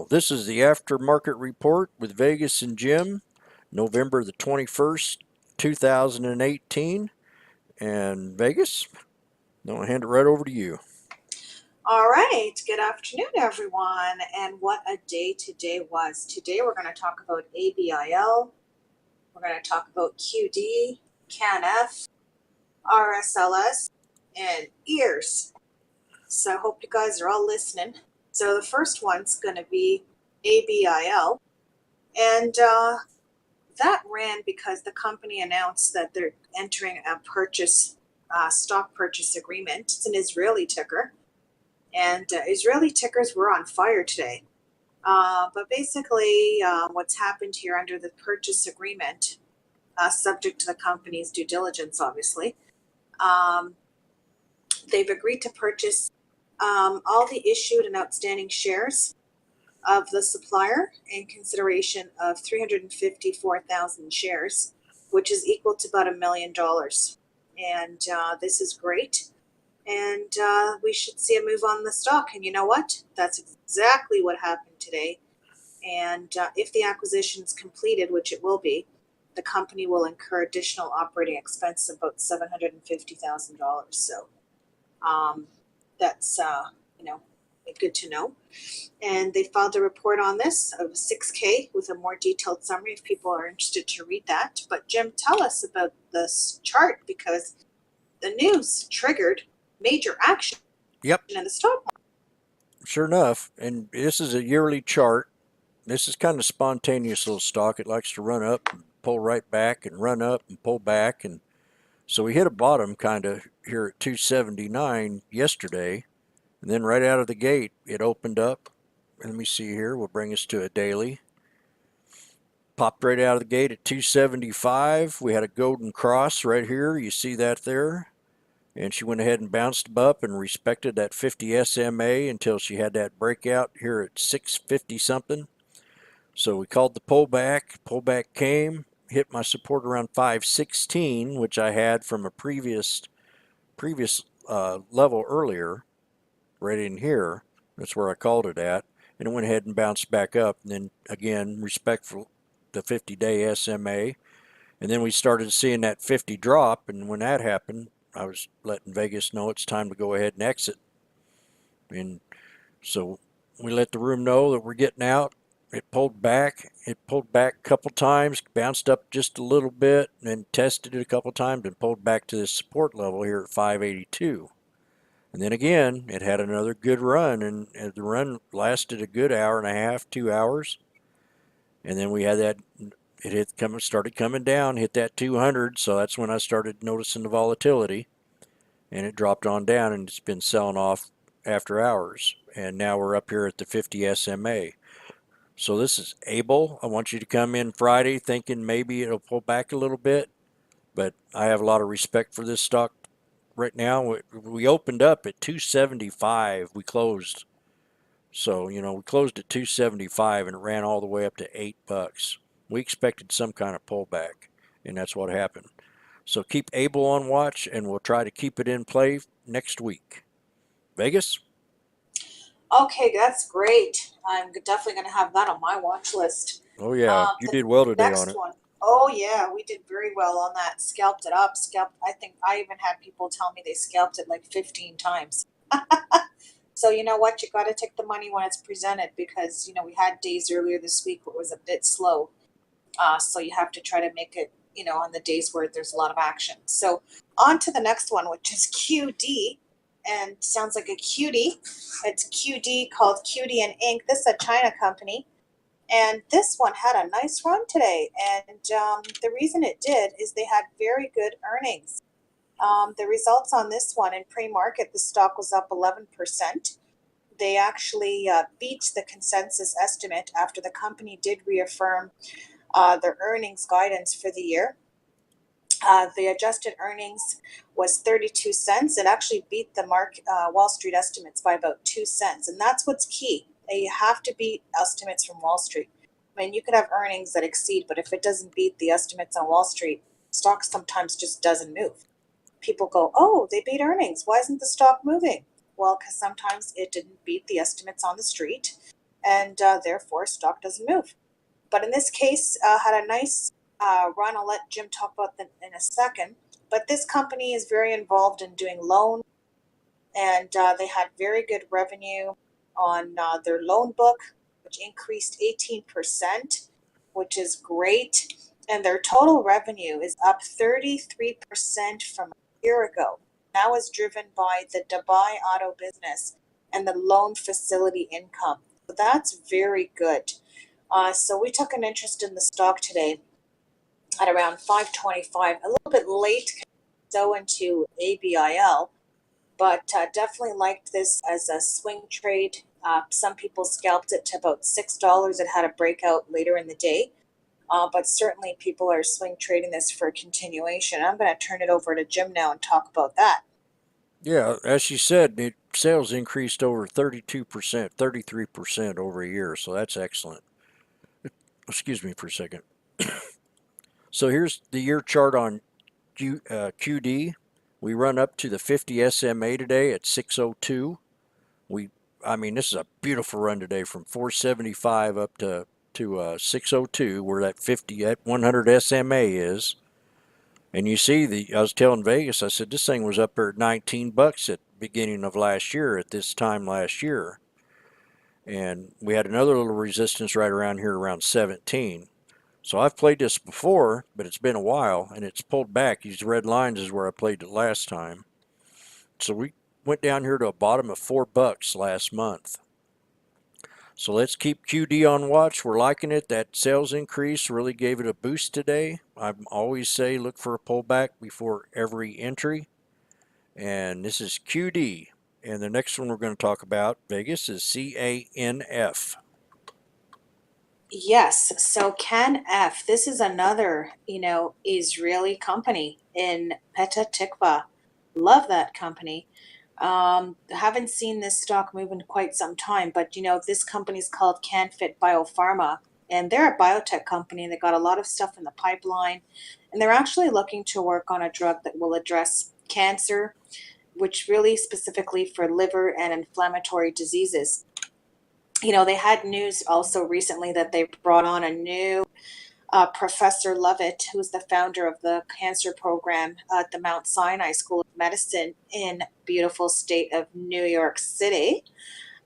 So this is the aftermarket report with Vegas and Jim, November the 21st, 2018. And Vegas, I'm going to hand it right over to you. All right, good afternoon, everyone. And what a day today was. Today we're going to talk about ABIL, we're going to talk about QD, CANF, RSLS, and ears. So I hope you guys are all listening. So the first one's going to be ABIL. And that ran because the company announced that they're entering a stock purchase agreement. It's an Israeli ticker. And Israeli tickers were on fire today. But basically, what's happened here under the purchase agreement, subject to the company's due diligence, obviously, they've agreed to purchase all the issued and outstanding shares of the supplier in consideration of 354,000 shares, which is equal to about $1 million. And this is great. And we should see a move on the stock. And you know what? That's exactly what happened today. And if the acquisition is completed, which it will be, the company will incur additional operating expenses of about $750,000. So that's good to know. And they filed a report on this of 6K with a more detailed summary if people are interested to read that. But Jim, tell us about this chart, because the news triggered major action Yep, in the stock market. sure enough. And this is a yearly chart. This is kind of spontaneous little stock. It likes to run up and pull right back and run up and pull back. And so we hit a bottom kind of here at 279 yesterday. And then right out of the gate, it opened up. Let me see here. We'll bring us to a daily. Popped right out of the gate at 275. We had a golden cross right here. You see that there? And she went ahead and bounced up and respected that 50 SMA until she had that breakout here at 650 something. So we called the pullback. Pullback came, hit my support around 516, which I had from a previous level earlier, right in here. That's where I called it at. And it went ahead and bounced back up. And then again, respectful the 50-day SMA. And then we started seeing that 50 drop. And when that happened, I was letting Vegas know it's time to go ahead and exit. And so we let the room know that we're getting out. It pulled back. It pulled back a couple times, bounced up just a little bit, and then tested it a couple times and pulled back to this support level here at 582. And then again, it had another good run, and the run lasted a good hour and a half, 2 hours. And then we had that, started coming down, hit that 200, so that's when I started noticing the volatility. And it dropped on down, and it's been selling off after hours. And now we're up here at the 50 SMA. So this is ABIL. I want you to come in Friday thinking maybe it'll pull back a little bit, but I have a lot of respect for this stock right now. We opened up at 275. We closed. So, we closed at 275 and it ran all the way up to $8. We expected some kind of pullback, and that's what happened. So keep ABIL on watch, and we'll try to keep it in play next week. Vegas? Okay, that's great. I'm definitely going to have that on my watch list. Oh, yeah. You The did well today on next it. one. Oh, yeah, we did very well on that. Scalped it up. I think I even had people tell me they scalped it like 15 times. So you know what? You got to take the money when it's presented, because, we had days earlier this week where it was a bit slow. So you have to try to make it, on the days where there's a lot of action. So on to the next one, which is QD. And sounds like a cutie. It's QD, called QD and Inc. This is a China company. And this one had a nice run today. And the reason it did is they had very good earnings. The results on this one in pre-market, the stock was up 11%. They actually beat the consensus estimate after the company did reaffirm their earnings guidance for the year. The adjusted earnings was 32 cents. It actually beat the Wall Street estimates by about 2 cents. And that's what's key. You have to beat estimates from Wall Street. I mean, you could have earnings that exceed, but if it doesn't beat the estimates on Wall Street, stock sometimes just doesn't move. People go, oh, they beat earnings. Why isn't the stock moving? Well, because sometimes it didn't beat the estimates on the street. and therefore stock doesn't move. But in this case, had a nice run. I'll let Jim talk about that in a second. But this company is very involved in doing loans, and they had very good revenue on their loan book, which increased 18%, which is great. And their total revenue is up 33% from a year ago. That was driven by the Dubai auto business and the loan facility income. So that's very good. So we took an interest in the stock today at around 525, a little bit late so into ABIL, but definitely liked this as a swing trade. Some people scalped it to about $6. It had a breakout later in the day, but certainly people are swing trading this for continuation. I'm going to turn it over to Jim now and talk about that. Yeah, as she said, sales increased over 32%, 33% over a year, so that's excellent. Excuse me for a second. So here's the year chart on QD. We run up to the 50 SMA today at 602. This is a beautiful run today from 475 up to 602, where that 50 at 100 SMA is. And you see, I was telling Vegas, I said this thing was up there at $19 at the beginning of last year at this time last year. And we had another little resistance right around here around 17. So I've played this before, but it's been a while, and it's pulled back. These red lines is where I played it last time. So we went down here to a bottom of $4 last month. So let's keep QD on watch. We're liking it. That sales increase really gave it a boost today. I always say look for a pullback before every entry. And this is QD. And the next one we're going to talk about, Vegas, is CANF. Yes, so CANF, this is another, Israeli company in Petah Tikva. Love that company. Haven't seen this stock move in quite some time, but this company is called CanFit Biopharma, and they're a biotech company. They got a lot of stuff in the pipeline, and they're actually looking to work on a drug that will address cancer, which really specifically for liver and inflammatory diseases. They had news also recently that they brought on a new Professor Lovett, who's the founder of the cancer program at the Mount Sinai School of Medicine in beautiful state of New York City.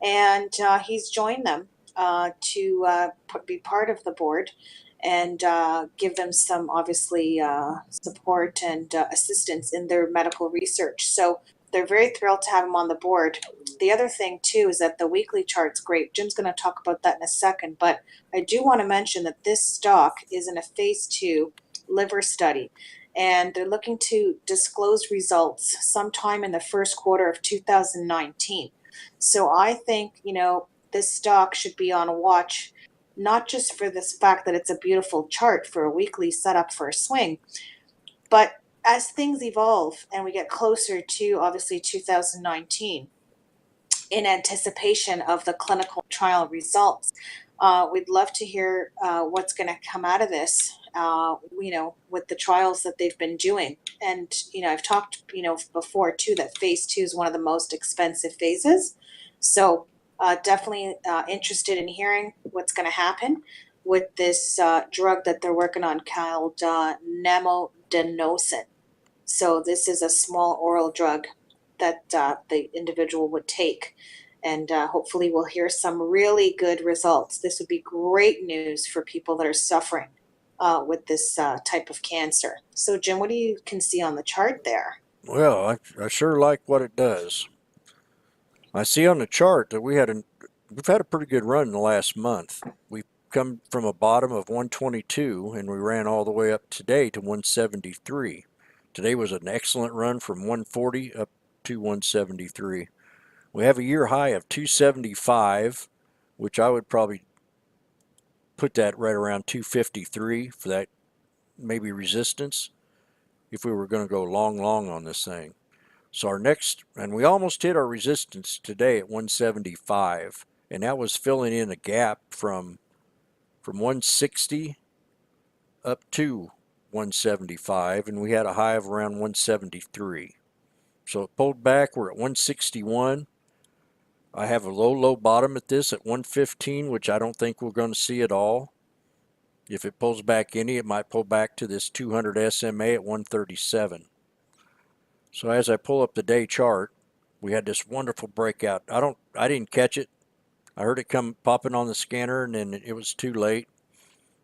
And he's joined them to be part of the board and give them some, obviously, support and assistance in their medical research. So they're very thrilled to have him on the board. The other thing, too, is that the weekly chart's great. Jim's going to talk about that in a second, but I do want to mention that this stock is in a phase 2 liver study, and they're looking to disclose results sometime in the first quarter of 2019. So I think, this stock should be on a watch, not just for this fact that it's a beautiful chart for a weekly setup for a swing, but as things evolve and we get closer to obviously 2019, in anticipation of the clinical trial results, we'd love to hear what's going to come out of this, with the trials that they've been doing. And, I've talked, before too, that phase 2 is one of the most expensive phases. So definitely interested in hearing what's going to happen with this drug that they're working on called namodenoson. So this is a small oral drug that the individual would take. And hopefully we'll hear some really good results. This would be great news for people that are suffering with this type of cancer. So Jim, what do you can see on the chart there? Well, I sure like what it does. I see on the chart that we've had a pretty good run in the last month. We've come from a bottom of 122 and we ran all the way up today to 173. Today was an excellent run from 140 up to 173. We have a year high of 275, which I would probably put that right around 253 for that maybe resistance if we were going to go long on this thing. So and we almost hit our resistance today at 175, and that was filling in a gap from 160 up to 175, and we had a high of around 173. So it pulled back. We're at 161. I have a low bottom at this at 115, which I don't think we're going to see at all. If it pulls back any, it might pull back to this 200 SMA at 137. So as I pull up the day chart, we had this wonderful breakout. I didn't catch it. I heard it come popping on the scanner, and then it was too late.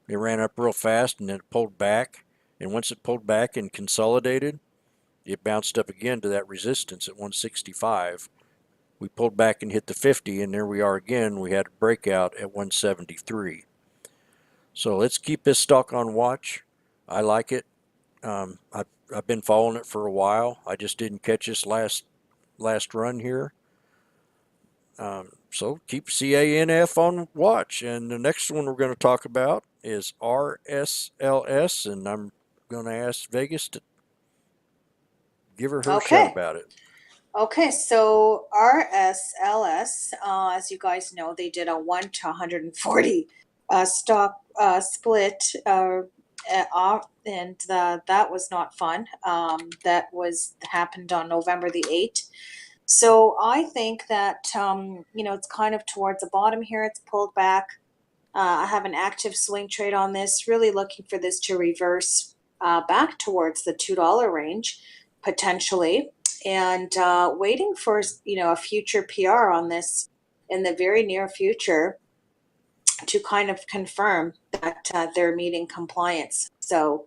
It ran up real fast, and then it pulled back. And once it pulled back and consolidated, it bounced up again to that resistance at 165. We pulled back and hit the 50, and there we are again. We had a breakout at 173. So let's keep this stock on watch. I like it. I've been following it for a while. I just didn't catch this last run here. So keep CANF on watch. And the next one we're going to talk about is RSLS, and I'm going to ask Vegas to give her shot Okay. about it. Okay, so RSLS, as you guys know, they did a 1 to 140 stock split, and that was not fun. That happened on November the 8th. So I think that it's kind of towards the bottom here. It's pulled back. I have an active swing trade on this, really looking for this to reverse back towards the $2 range potentially, and waiting for a future PR on this in the very near future to kind of confirm that they're meeting compliance. So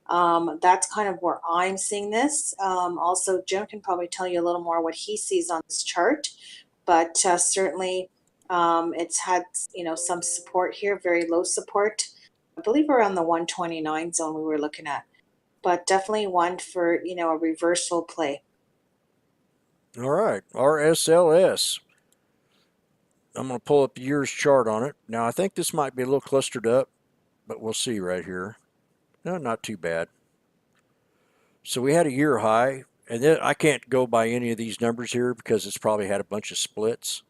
that's kind of where I'm seeing this. Also, Jim can probably tell you a little more what he sees on this chart, but certainly it's had some support here, very low support. I believe around the 129 zone we were looking at, but definitely one for a reversal play. All right, RSLS. I'm going to pull up the year's chart on it. Now, I think this might be a little clustered up, but we'll see right here. No, not too bad. So we had a year high, and then I can't go by any of these numbers here because it's probably had a bunch of splits.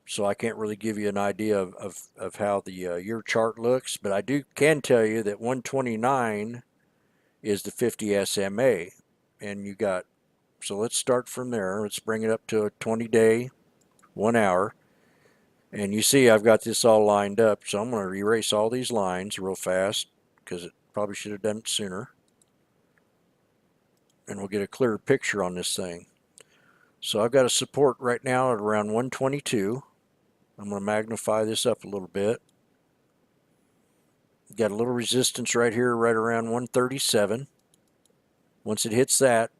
So I can't really give you an idea of how the year chart looks, but I can tell you that 129 is the 50 SMA, and so let's start from there. Let's bring it up to a 20-day, 1 hour, and you see I've got this all lined up, so I'm going to erase all these lines real fast because it probably should have done it sooner, and we'll get a clearer picture on this thing. So I've got a support right now at around 122. I'm going to magnify this up a little bit. Got a little resistance right here, right around 137. Once it hits that,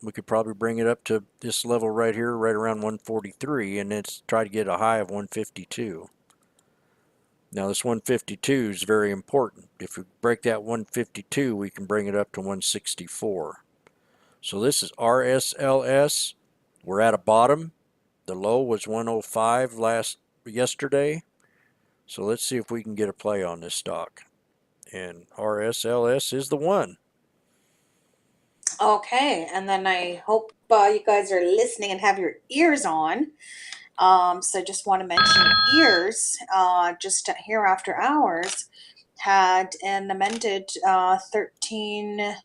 we could probably bring it up to this level right here, right around 143, and then try to get a high of 152. Now this 152 is very important. If we break that 152, we can bring it up to 164. So this is RSLS. We're at a bottom. The low was 105 yesterday. So let's see if we can get a play on this stock. And RSLS is the one. Okay, and then I hope you guys are listening and have your ears on. So I just want to mention ears, just here after hours, had an amended 13G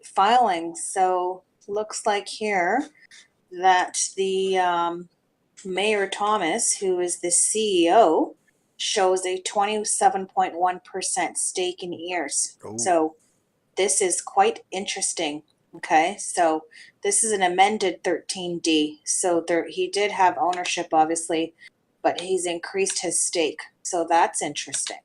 filing. So looks like here that the Mayor Thomas, who is the CEO, shows a 27.1% stake in ears. Oh. So this is quite interesting. Okay, so this is an amended 13D. So he did have ownership, obviously, but he's increased his stake. So that's interesting.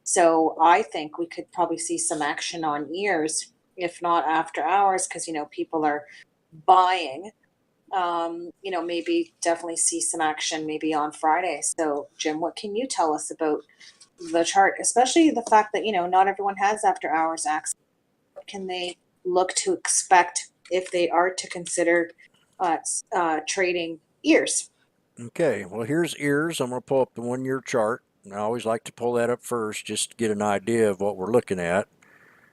So I think we could probably see some action on ears, if not after hours, because people are buying. Maybe definitely see some action maybe on Friday. So Jim, what can you tell us about the chart, especially the fact that not everyone has after hours access? What can they look to expect if they are to consider trading ears? Okay, well here's ears. I'm going to pull up the 1 year chart. And I always like to pull that up first just to get an idea of what we're looking at.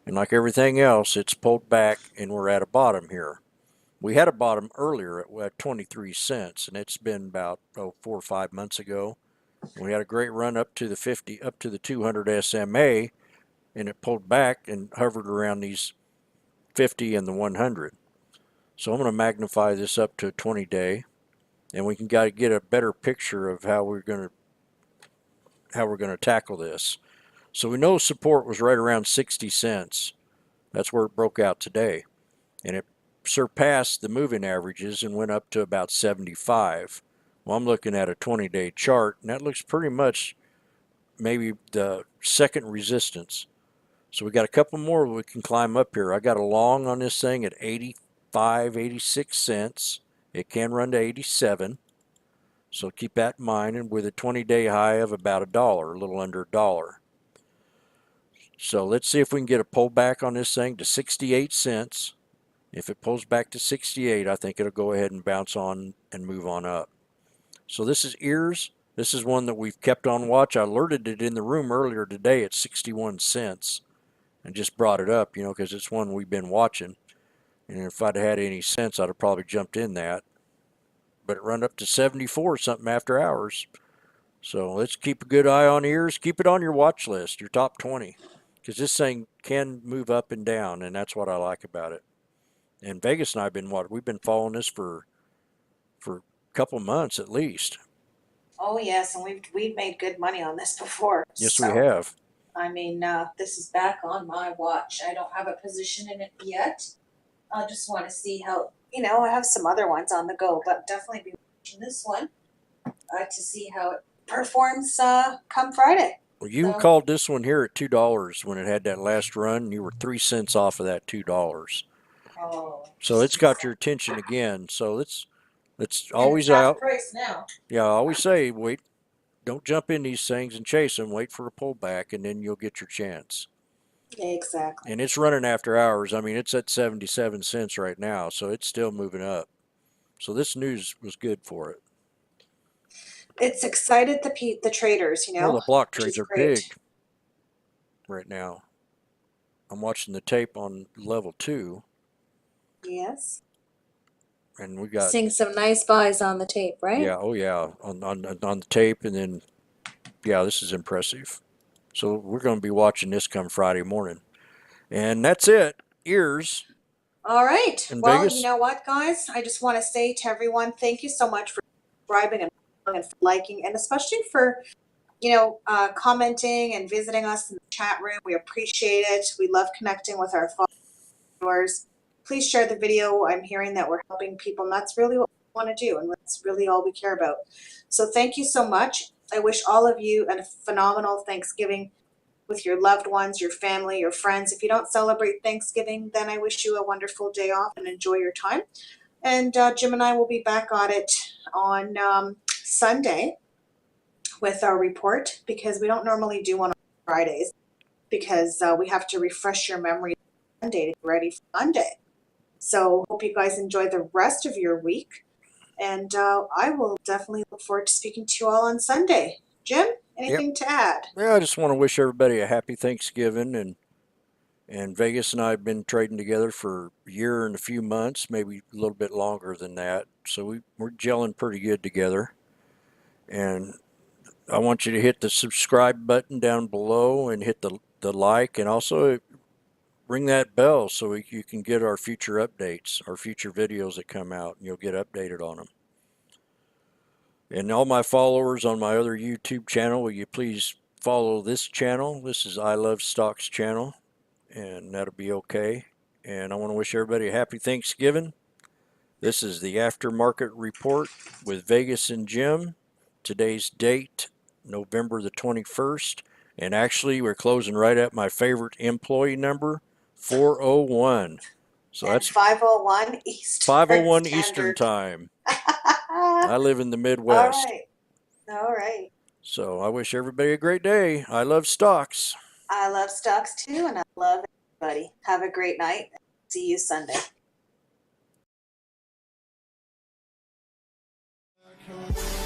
And like everything else, it's pulled back and we're at a bottom here. We had a bottom earlier at 23 cents, and it's been about 4 or 5 months ago. We had a great run up to the 50, up to the 200 SMA, and it pulled back and hovered around these 50 and the 100. So I'm going to magnify this up to a 20-day. and we can get a better picture of how we're going to tackle this. So we know support was right around 60 cents. That's where it broke out today, and it surpassed the moving averages and went up to about 75. Well, I'm looking at a 20-day chart, and that looks pretty much maybe the second resistance. So we got a couple more we can climb up here. I got a long on this thing at 85, 86 cents. It can run to 87. So keep that in mind, and with a 20-day high of about $1, a little under $1. So let's see if we can get a pullback on this thing to 68 cents. If it pulls back to 68, I think it'll go ahead and bounce on and move on up. So this is ears. This is one that we've kept on watch. I alerted it in the room earlier today at 61 cents and just brought it up, because it's one we've been watching. And if I'd had any sense, I'd have probably jumped in that. But it run up to 74 something after hours. So let's keep a good eye on ears. Keep it on your watch list, your top 20, because this thing can move up and down, and that's what I like about it. And Vegas and we've been following this for a couple months at least. Oh yes, and we've made good money on this before. Yes, we have. I mean, this is back on my watch. I don't have a position in it yet. I just want to see how, I have some other ones on the go, but definitely be watching this one to see how it performs come Friday. Well, you called this one here at $2 when it had that last run, and you were 3 cents off of that $2. Oh. So it's got your attention again. So let's always it's half out. price now. Yeah, I always say wait. Don't jump in these things and chase them. Wait for a pullback, and then you'll get your chance. Exactly. And it's running after hours. I mean, it's at 77 cents right now, so it's still moving up. So this news was good for it. It's excited the traders, Well, the block which is trades are great. big right now. I'm watching the tape on level 2, Yes. and we got Seeing some nice buys on the tape, right? yeah, oh yeah, on the tape, and then yeah, this is impressive. So we're going to be watching this come Friday morning, and that's it. Ears. All right. In Well, Vegas? you know what, guys? I just want to say to everyone, thank you so much for subscribing and for liking, and especially for, commenting and visiting us in the chat room. We appreciate it. We love connecting with our followers. Please share the video. I'm hearing that we're helping people, and that's really what we want to do, and that's really all we care about. So thank you so much. I wish all of you a phenomenal Thanksgiving with your loved ones, your family, your friends. If you don't celebrate Thanksgiving, then I wish you a wonderful day off and enjoy your time. And Jim and I will be back on it on Sunday with our report, because we don't normally do one on Fridays, because we have to refresh your memory Monday to get ready for Monday. So hope you guys enjoy the rest of your week. And I will definitely look forward to speaking to you all on Sunday. Jim, anything to add? Yeah, I just want to wish everybody a happy Thanksgiving, and Vegas and I have been trading together for a year and a few months, maybe a little bit longer than that. So we're gelling pretty good together. And I want you to hit the subscribe button down below and hit the like, and also ring that bell so you can get our future updates, our future videos that come out, and you'll get updated on them. And all my followers on my other YouTube channel, will you please follow this channel? This is I Love Stocks channel, and that'll be okay. And I want to wish everybody a happy Thanksgiving. This is the Aftermarket Report with Vegas and Jim. Today's date, November the 21st. And actually, we're closing right at my favorite employee number, 401. So and that's 501 Eastern 501 Eastern time. I live in the Midwest. All right. So I wish everybody a great day. I love stocks. I love stocks too, and I love everybody. Have a great night. See you Sunday. Cool.